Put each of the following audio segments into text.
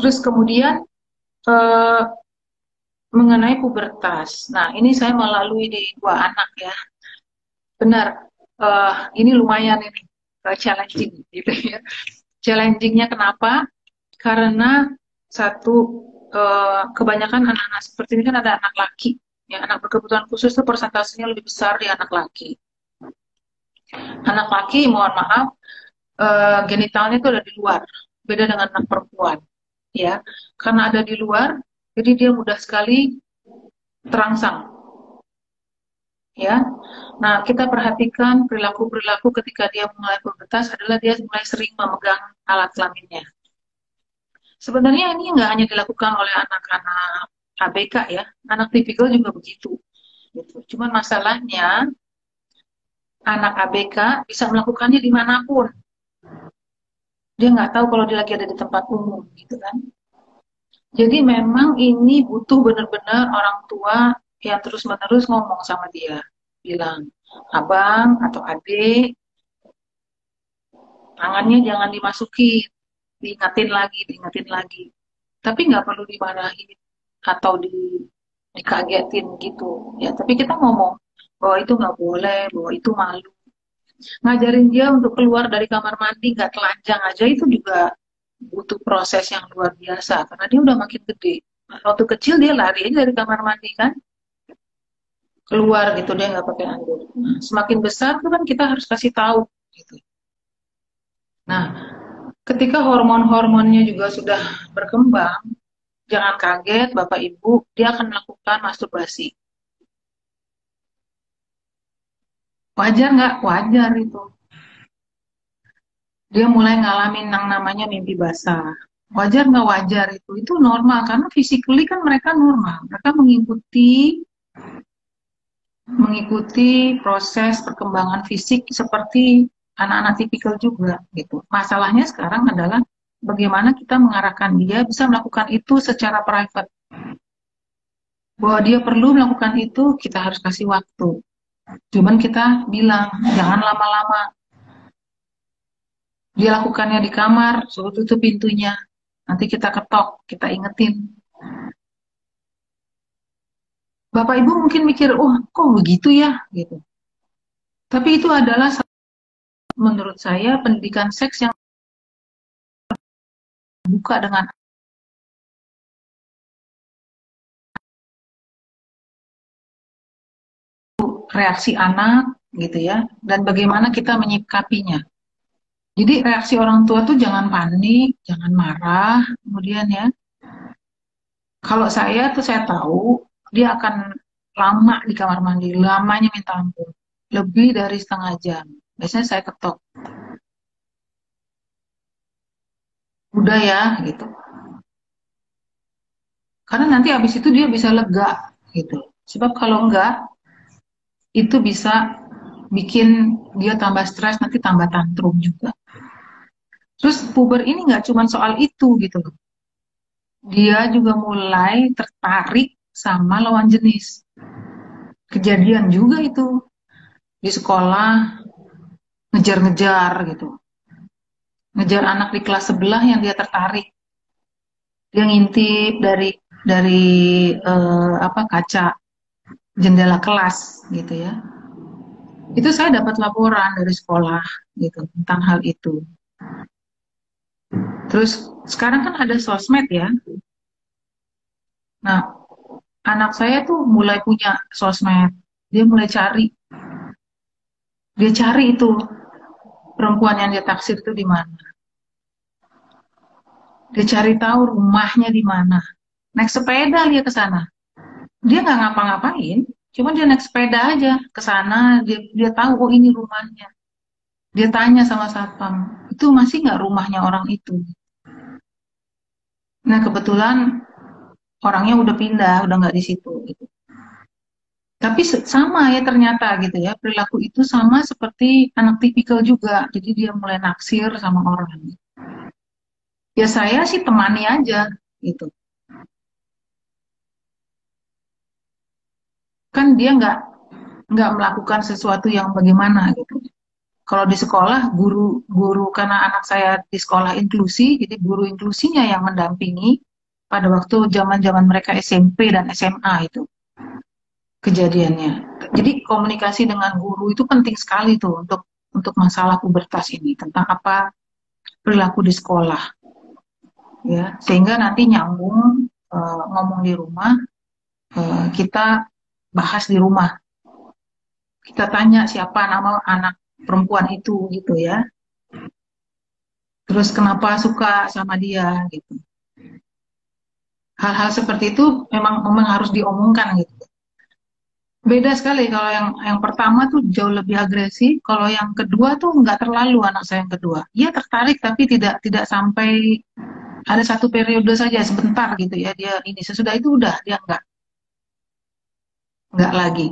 Terus kemudian eh, mengenai pubertas. Nah, ini saya melalui di dua anak ya. Benar, ini lumayan ini challenging gitu ya. Challengingnya kenapa? Karena satu, kebanyakan anak-anak seperti ini kan ada anak laki. Ya, anak berkebutuhan khusus itu persentasenya lebih besar di anak laki. Anak laki, mohon maaf, genitalnya itu ada di luar, beda dengan anak perempuan. Ya, karena ada di luar, jadi dia mudah sekali terangsang. Ya, nah kita perhatikan perilaku-perilaku ketika dia mulai pubertas adalah dia mulai sering memegang alat kelaminnya. Sebenarnya ini nggak hanya dilakukan oleh anak-anak ABK ya, anak tipikal juga begitu. Gitu. Cuman masalahnya anak ABK bisa melakukannya dimanapun. Dia nggak tahu kalau dia lagi ada di tempat umum, gitu kan. Jadi memang ini butuh benar-benar orang tua yang terus-menerus ngomong sama dia. Bilang, abang atau adik, tangannya jangan dimasukin, diingatin lagi. Tapi nggak perlu dimarahin atau dikagetin gitu. Ya, tapi kita ngomong bahwa itu nggak boleh, bahwa itu malu. Ngajarin dia untuk keluar dari kamar mandi nggak telanjang aja itu juga butuh proses yang luar biasa karena dia udah makin gede. Waktu kecil dia lari aja dari kamar mandi kan, keluar gitu dia nggak pakai anduk. Nah, semakin besar tuh kan kita harus kasih tahu gitu. Nah, ketika hormon-hormonnya juga sudah berkembang, jangan kaget Bapak Ibu, dia akan melakukan masturbasi. Wajar nggak? Wajar itu. Dia mulai ngalamin yang namanya mimpi basah. Wajar nggak wajar itu? Itu normal karena physically kan mereka normal. Mereka mengikuti proses perkembangan fisik seperti anak-anak tipikal juga gitu. Masalahnya sekarang adalah bagaimana kita mengarahkan dia bisa melakukan itu secara private. Bahwa dia perlu melakukan itu, kita harus kasih waktu. Cuman kita bilang, jangan lama-lama. Dia lakukannya di kamar, suruh tutup pintunya. Nanti kita ketok, kita ingetin. Bapak Ibu mungkin mikir, oh kok begitu ya? Gitu. Tapi itu adalah menurut saya pendidikan seks yang buka dengan reaksi anak gitu ya, dan bagaimana kita menyikapinya. Jadi reaksi orang tua tuh jangan panik, jangan marah, kemudian ya. Kalau saya tuh saya tahu dia akan lama di kamar mandi, lamanya minta ampun, lebih dari setengah jam. Biasanya saya ketok, udah ya gitu. Karena nanti habis itu dia bisa lega gitu. Sebab kalau enggak, itu bisa bikin dia tambah stres, nanti tambah tantrum juga. Terus puber ini nggak cuma soal itu gitu loh. Dia juga mulai tertarik sama lawan jenis. Kejadian juga itu di sekolah ngejar-ngejar gitu. Ngejar anak di kelas sebelah yang dia tertarik. Dia ngintip dari apa kaca jendela kelas gitu ya. Itu saya dapat laporan dari sekolah gitu tentang hal itu. Terus sekarang kan ada sosmed ya. Nah, anak saya tuh mulai punya sosmed. Dia mulai cari. Dia cari itu perempuan yang dia taksir itu di mana. Dia cari tahu rumahnya di mana. Naik sepeda dia ke sana. Dia nggak ngapa-ngapain, cuma dia naik sepeda aja ke sana. Dia tahu oh ini rumahnya. Dia tanya sama satpam, itu masih nggak rumahnya orang itu. Nah kebetulan orangnya udah pindah, udah nggak di situ. Gitu. Tapi sama ya ternyata gitu ya perilaku itu sama seperti anak tipikal juga. Jadi dia mulai naksir sama orang. Ya saya sih temani aja gitu. Kan dia nggak melakukan sesuatu yang bagaimana gitu. Kalau di sekolah, guru karena anak saya di sekolah inklusi, jadi guru inklusinya yang mendampingi pada waktu zaman-zaman mereka SMP dan SMA itu kejadiannya. Jadi komunikasi dengan guru itu penting sekali tuh untuk masalah pubertas ini, tentang apa perilaku di sekolah, ya, sehingga nanti nyambung, ngomong di rumah, kita bahas di rumah, kita tanya siapa nama anak perempuan itu gitu ya, terus kenapa suka sama dia gitu. Hal-hal seperti itu memang harus diomongkan gitu. Beda sekali kalau yang pertama tuh jauh lebih agresif, kalau yang kedua tuh nggak terlalu. Anak saya yang kedua, dia tertarik tapi tidak sampai, ada satu periode saja sebentar gitu ya, dia ini, sesudah itu udah dia nggak lagi.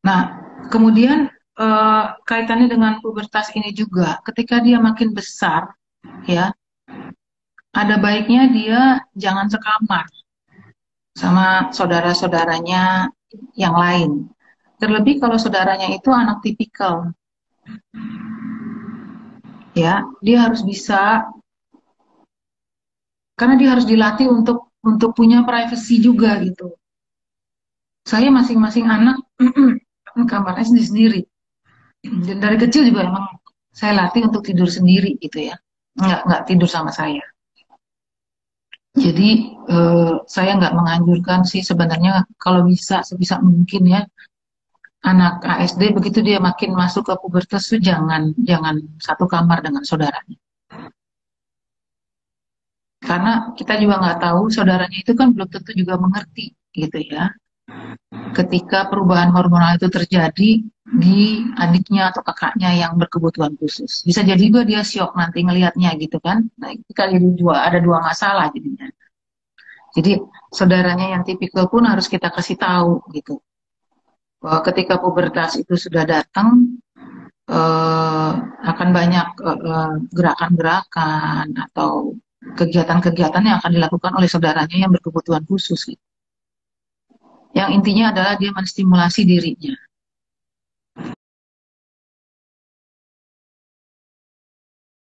Nah, kemudian kaitannya dengan pubertas ini juga, ketika dia makin besar, ya, ada baiknya dia jangan sekamar sama saudara-saudaranya yang lain. Terlebih kalau saudaranya itu anak tipikal, ya, dia harus bisa, karena dia harus dilatih untuk punya privacy juga gitu. Saya masing-masing anak kamarnya sendiri-sendiri. Dan dari kecil juga emang saya latih untuk tidur sendiri gitu ya. Nggak tidur sama saya. Jadi saya nggak menganjurkan sih sebenarnya, kalau bisa sebisa mungkin ya, anak ASD begitu dia makin masuk ke pubertas tuh jangan jangan satu kamar dengan saudaranya. Karena kita juga nggak tahu saudaranya itu kan belum tentu juga mengerti gitu ya. Ketika perubahan hormonal itu terjadi di adiknya atau kakaknya yang berkebutuhan khusus. Bisa jadi juga dia syok nanti ngelihatnya gitu kan. Nah, kita jadi ada dua masalah jadinya. Jadi saudaranya yang tipikal pun harus kita kasih tahu gitu. Bahwa ketika pubertas itu sudah datang, eh, akan banyak gerakan-gerakan atau kegiatan-kegiatan yang akan dilakukan oleh saudaranya yang berkebutuhan khusus gitu. Yang intinya adalah dia menstimulasi dirinya.